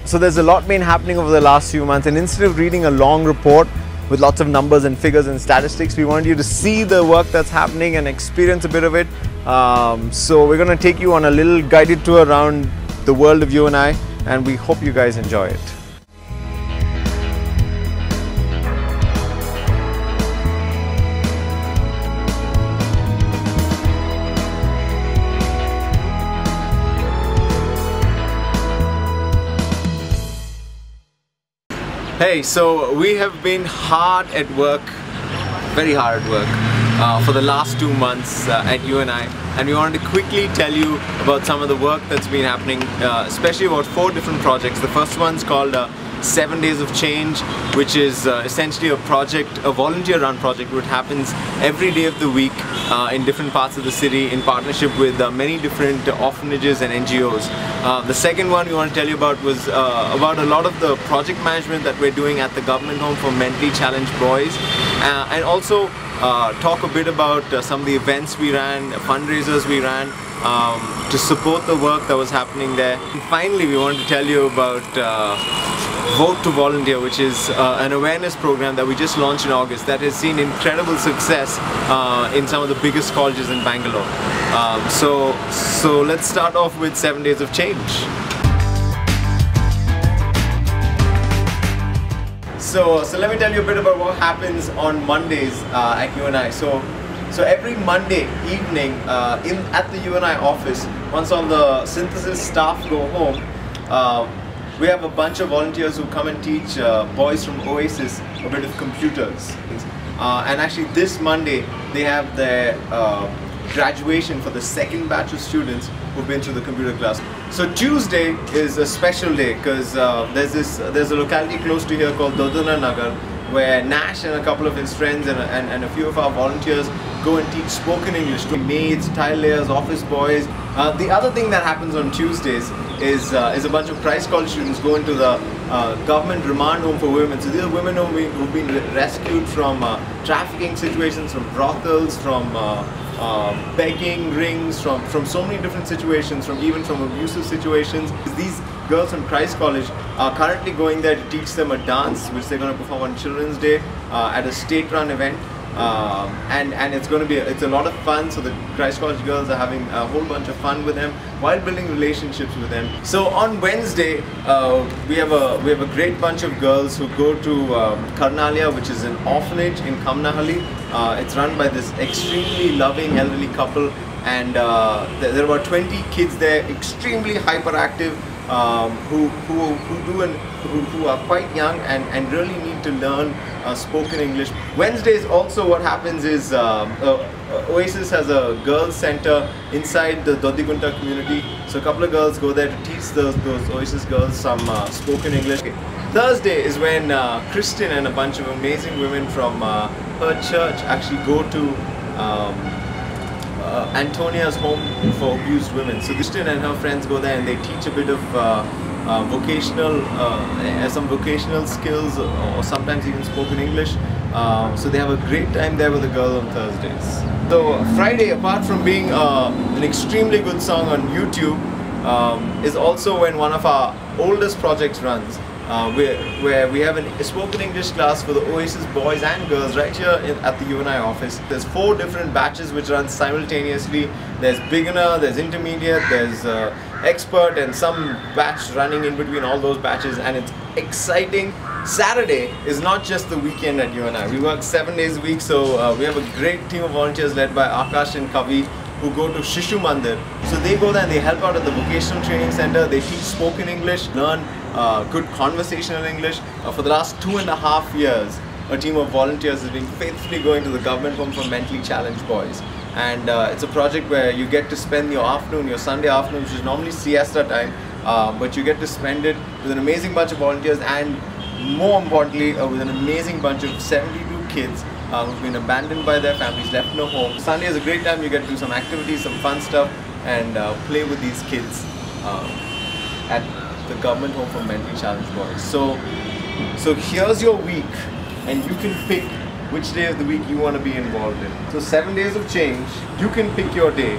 So there's a lot been happening over the last few months, and instead of reading a long report with lots of numbers and figures and statistics, we want you to see the work that's happening and experience a bit of it. So we're going to take you on a little guided tour around the world of UNI, and we hope you guys enjoy it. Hey, so we have been hard at work, very hard at work for the last 2 months at UNI, and we wanted to quickly tell you about some of the work that's been happening, especially about 4 different projects. The first one's called 7 Days of Change, which is essentially a project, a volunteer-run project, which happens every day of the week in different parts of the city in partnership with many different orphanages and NGOs. The second one we want to tell you about was about a lot of the project management that we're doing at the government home for mentally challenged boys, and also talk a bit about some of the events we ran, fundraisers we ran to support the work that was happening there. And finally, we wanted to tell you about Vote to Volunteer, which is an awareness program that we just launched in August that has seen incredible success in some of the biggest colleges in Bangalore. So let's start off with 7 Days of Change. So let me tell you a bit about what happens on Mondays at UNI. So every Monday evening at the UNI office, once all the synthesis staff go home, we have a bunch of volunteers who come and teach boys from Oasis a bit of computers. And actually this Monday they have their graduation for the second batch of students who've been through the computer class. So Tuesday is a special day because there's a locality close to here called Dodona Nagar, where Nash and a couple of his friends and a few of our volunteers go and teach spoken English to maids, tile layers, office boys. The other thing that happens on Tuesdays is a bunch of Christ College students go into the government remand home for women. So these are women who've been rescued from trafficking situations, from brothels, from begging rings, from so many different situations, even from abusive situations. These girls from Christ College are currently going there to teach them a dance which they're going to perform on Children's Day at a state-run event, and it's a lot of fun. So the Christ College girls are having a whole bunch of fun with them while building relationships with them. So on Wednesday we have a great bunch of girls who go to Karnalia, which is an orphanage in Kamnahalli. It's run by this extremely loving elderly couple, and there are about 20 kids there, extremely hyperactive, who are quite young and really need to learn spoken English. Wednesdays also what happens is Oasis has a girls center inside the Dodigunta community. So a couple of girls go there to teach those Oasis girls some spoken English. Thursday is when Kristen and a bunch of amazing women from her church actually go to Antonia's home for abused women. So Kristen and her friends go there and they teach a bit of some vocational skills, or sometimes even spoken English. So they have a great time there with the girl on Thursdays. So Friday, apart from being an extremely good song on YouTube, is also when one of our oldest projects runs. Where we have a spoken English class for the Oasis boys and girls right here at the UNI office. There's 4 different batches which run simultaneously. There's beginner, there's intermediate, there's expert, and some batch running in between all those batches, and it's exciting. Saturday is not just the weekend at UNI. We work 7 days a week, so we have a great team of volunteers led by Akash and Kavi, who go to Shishu Mandir. So they go there and they help out at the vocational training center. They teach spoken English, learn good conversational English. For the last 2.5 years, a team of volunteers has been faithfully going to the government home for mentally challenged boys. And it's a project where you get to spend your afternoon, your Sunday afternoon, which is normally siesta time, but you get to spend it with an amazing bunch of volunteers, and more importantly with an amazing bunch of 72 kids who've been abandoned by their families, left no home. Sunday is a great time. You get to do some activities, some fun stuff, and play with these kids at the government home for mentally challenged boys. So here's your week, and you can pick which day of the week you want to be involved in. So 7 days of change, you can pick your day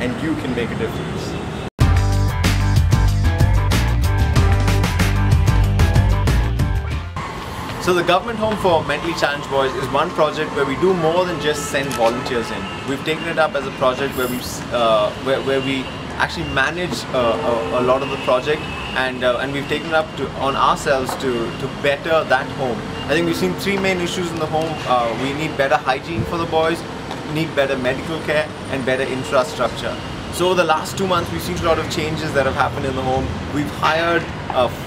and you can make a difference. So the Government Home for Mentally Challenged Boys is one project where we do more than just send volunteers in. We've taken it up as a project where we actually manage a lot of the project, and we've taken it up on ourselves to better that home. I think we've seen three main issues in the home. We need better hygiene for the boys, need better medical care, and better infrastructure. So the last 2 months we've seen a lot of changes that have happened in the home. We've hired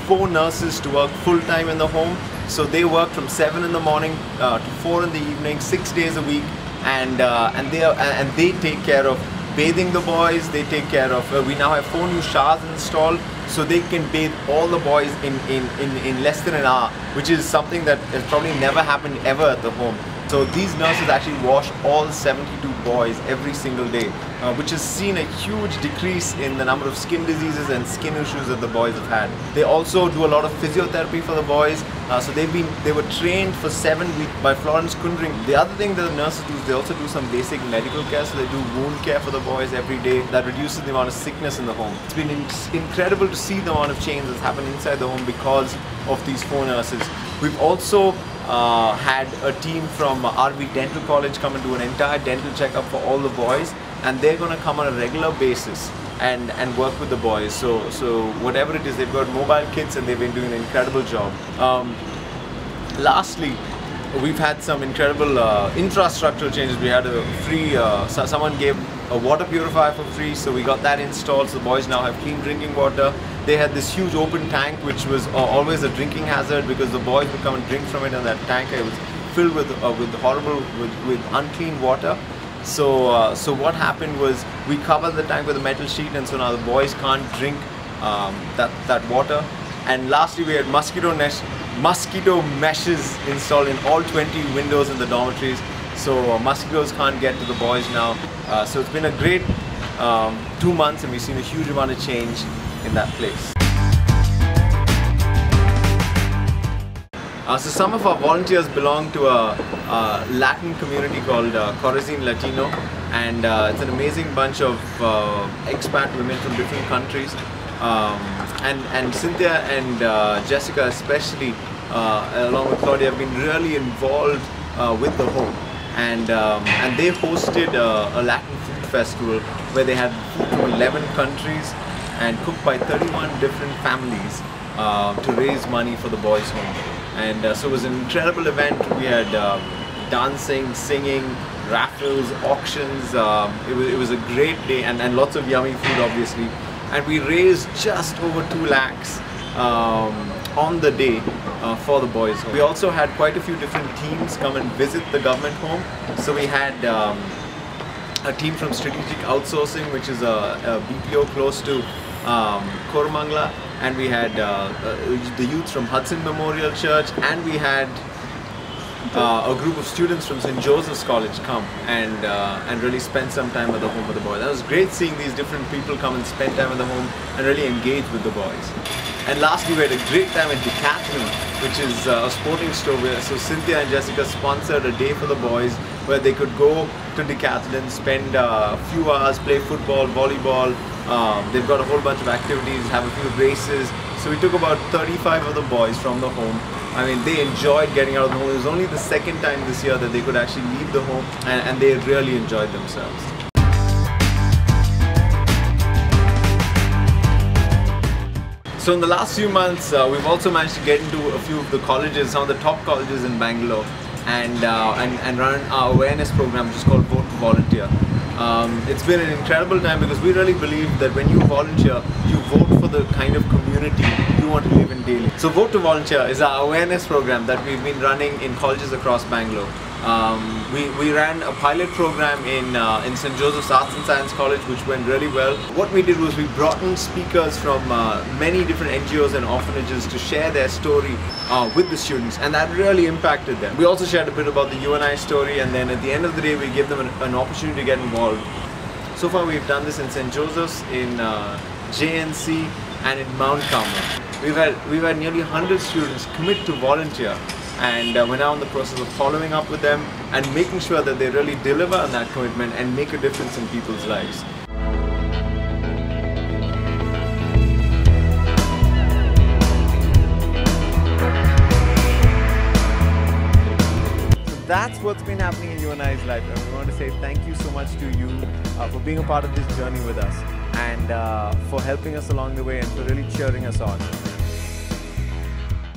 4 nurses to work full-time in the home. So they work from 7 in the morning to 4 in the evening, 6 days a week, and they take care of bathing the boys. They take care of, we now have 4 new showers installed, so they can bathe all the boys in less than an hour, which is something that has probably never happened ever at the home. So these nurses actually wash all 72 boys every single day, which has seen a huge decrease in the number of skin diseases and skin issues that the boys have had. They also do a lot of physiotherapy for the boys. So they were trained for 7 weeks by Florence Kundring. The other thing that the nurses do is they also do some basic medical care. So they do wound care for the boys every day. That reduces the amount of sickness in the home. It's been incredible to see the amount of change that's happened inside the home because of these 4 nurses. We've also had a team from RV Dental College come and do an entire dental checkup for all the boys, and they're going to come on a regular basis and work with the boys. So whatever it is, they've got mobile kits and they've been doing an incredible job. Lastly, we've had some incredible infrastructural changes. We had a free, someone gave a water purifier for free, so we got that installed, so the boys now have clean drinking water. They had this huge open tank which was always a drinking hazard because the boys would come and drink from it, and that tank was filled with unclean water. So what happened was we covered the tank with a metal sheet, and so now the boys can't drink that water. And lastly, we had mosquito meshes installed in all 20 windows in the dormitories, so mosquitoes can't get to the boys now. So it's been a great 2 months, and we've seen a huge amount of change in that place. So some of our volunteers belong to a Latin community called Corazin Latino, and it's an amazing bunch of expat women from different countries. And Cynthia and Jessica especially, along with Claudia, have been really involved with the home, and they hosted a Latin food festival where they had food from 11 countries and cooked by 31 different families to raise money for the boys' home. And so it was an incredible event. We had dancing, singing, raffles, auctions. It was a great day, and lots of yummy food obviously. And we raised just over 2 lakhs on the day for the boys' home. We also had quite a few different teams come and visit the government home. So we had a team from Strategic Outsourcing, which is a BPO close to Koramangala, and we had the youth from Hudson Memorial Church, and we had a group of students from St. Joseph's College come and really spend some time at the home with the boys. That was great seeing these different people come and spend time at the home and really engage with the boys. And lastly, we had a great time at Decathlon, which is a sporting store where Cynthia and Jessica sponsored a day for the boys where they could go to Decathlon, spend a few hours, play football, volleyball. They've got a whole bunch of activities, have a few races. So we took about 35 of the boys from the home. I mean, they enjoyed getting out of the home. It was only the second time this year that they could actually leave the home, and they really enjoyed themselves. So in the last few months, we've also managed to get into a few of the colleges, some of the top colleges in Bangalore, and run our awareness program, which is called Vote to Volunteer. It's been an incredible time because we really believe that when you volunteer, you vote for the kind of community you want to live in daily. So Vote to Volunteer is our awareness program that we've been running in colleges across Bangalore. We ran a pilot program in St. Joseph's Arts and Science College, which went really well. What we did was we brought in speakers from many different NGOs and orphanages to share their story with the students, and that really impacted them. We also shared a bit about the UNI story, and then at the end of the day we gave them an opportunity to get involved. So far we've done this in St. Joseph's, in JNC, and in Mount Carmel. We've had nearly 100 students commit to volunteer, and we're now in the process of following up with them and making sure that they really deliver on that commitment and make a difference in people's lives. that's what's been happening in you and I's life. And we want to say thank you so much to you for being a part of this journey with us, and for helping us along the way and for really cheering us on.